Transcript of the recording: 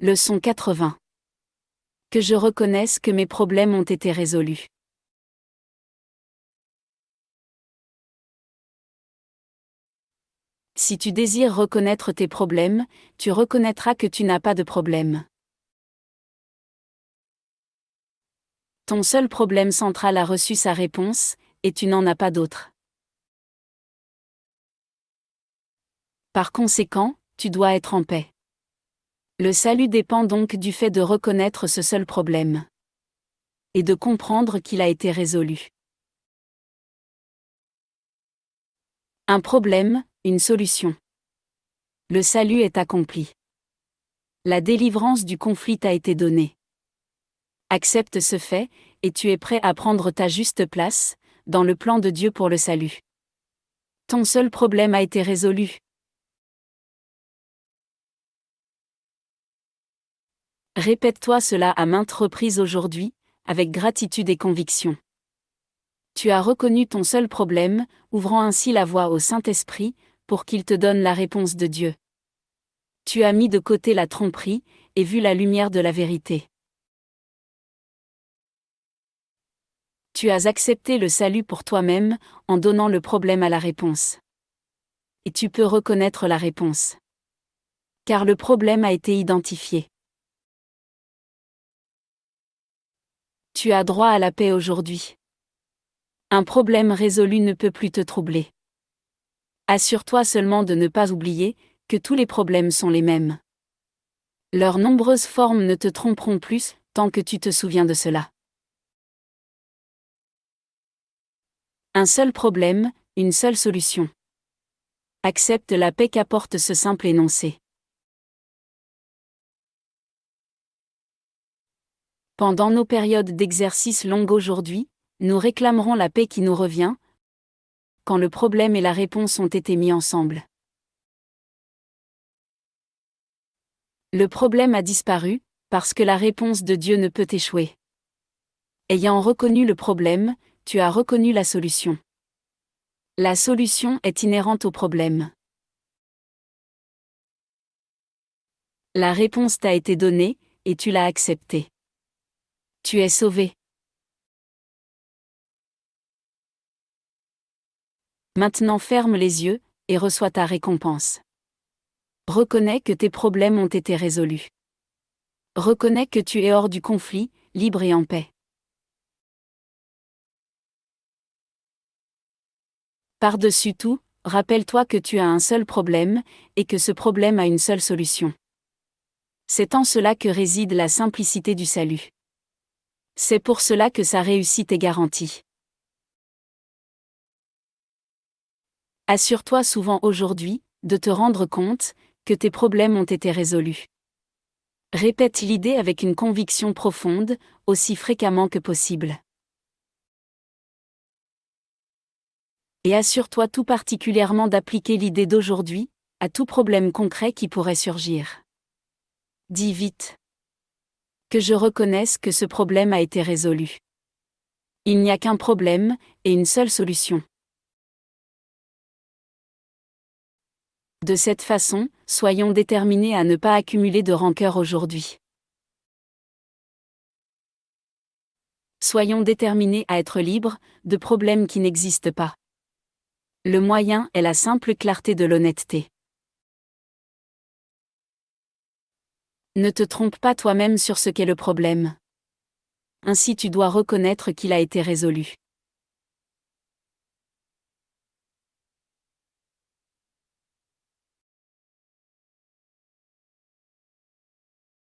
Leçon 80. Que je reconnaisse que mes problèmes ont été résolus. Si tu désires reconnaître tes problèmes, tu reconnaîtras que tu n'as pas de problème. Ton seul problème central a reçu sa réponse, et tu n'en as pas d'autre. Par conséquent, tu dois être en paix. Le salut dépend donc du fait de reconnaître ce seul problème. Et de comprendre qu'il a été résolu. Un problème, une solution. Le salut est accompli. La délivrance du conflit t'a été donnée. Accepte ce fait, et tu es prêt à prendre ta juste place, dans le plan de Dieu pour le salut. Ton seul problème a été résolu. Répète-toi cela à maintes reprises aujourd'hui, avec gratitude et conviction. Tu as reconnu ton seul problème, ouvrant ainsi la voie au Saint-Esprit, pour qu'il te donne la réponse de Dieu. Tu as mis de côté la tromperie, et vu la lumière de la vérité. Tu as accepté le salut pour toi-même, en donnant le problème à la réponse. Et tu peux reconnaître la réponse. Car le problème a été identifié. Tu as droit à la paix aujourd'hui. Un problème résolu ne peut plus te troubler. Assure-toi seulement de ne pas oublier que tous les problèmes sont les mêmes. Leurs nombreuses formes ne te tromperont plus, tant que tu te souviens de cela. Un seul problème, une seule solution. Accepte la paix qu'apporte ce simple énoncé. Pendant nos périodes d'exercice longues aujourd'hui, nous réclamerons la paix qui nous revient, quand le problème et la réponse ont été mis ensemble. Le problème a disparu, parce que la réponse de Dieu ne peut échouer. Ayant reconnu le problème, tu as reconnu la solution. La solution est inhérente au problème. La réponse t'a été donnée, et tu l'as acceptée. Tu es sauvé. Maintenant ferme les yeux, et reçois ta récompense. Reconnais que tes problèmes ont été résolus. Reconnais que tu es hors du conflit, libre et en paix. Par-dessus tout, rappelle-toi que tu as un seul problème, et que ce problème a une seule solution. C'est en cela que réside la simplicité du salut. C'est pour cela que sa réussite est garantie. Assure-toi souvent aujourd'hui, de te rendre compte, que tes problèmes ont été résolus. Répète l'idée avec une conviction profonde, aussi fréquemment que possible. Et assure-toi tout particulièrement d'appliquer l'idée d'aujourd'hui, à tout problème concret qui pourrait surgir. Dis vite. Que je reconnaisse que ce problème a été résolu. Il n'y a qu'un problème, et une seule solution. De cette façon, soyons déterminés à ne pas accumuler de rancœur aujourd'hui. Soyons déterminés à être libres de problèmes qui n'existent pas. Le moyen est la simple clarté de l'honnêteté. Ne te trompe pas toi-même sur ce qu'est le problème. Ainsi tu dois reconnaître qu'il a été résolu.